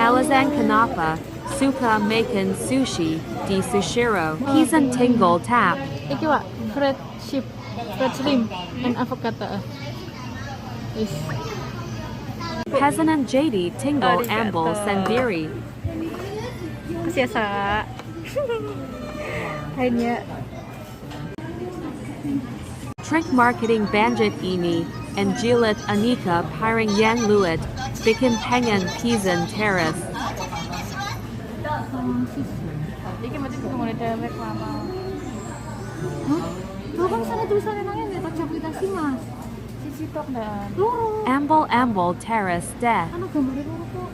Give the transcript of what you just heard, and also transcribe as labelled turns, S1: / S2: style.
S1: Alizang Kanapa, Suka Maken Sushi, di Sushiro, Kizan Tingle Tap.
S2: Iki wa, fried shrimp, and avocado. Is.
S1: Pesanan JD Tingle Amble Sendiri.
S2: Kasi sa kayaknya
S1: Trick Marketing Banjit Ini, and Jilit Anika Piring Yang Luit, Bikin Pengan Pizan Terrace.
S2: Iki mati tunggu ada reklama. Hah? Kan sana tulisannya nanya nih, aplikasi mas. Sisi tok dan.
S1: Amble Amble Terrace Death.
S2: Ano gambarnya loro kok?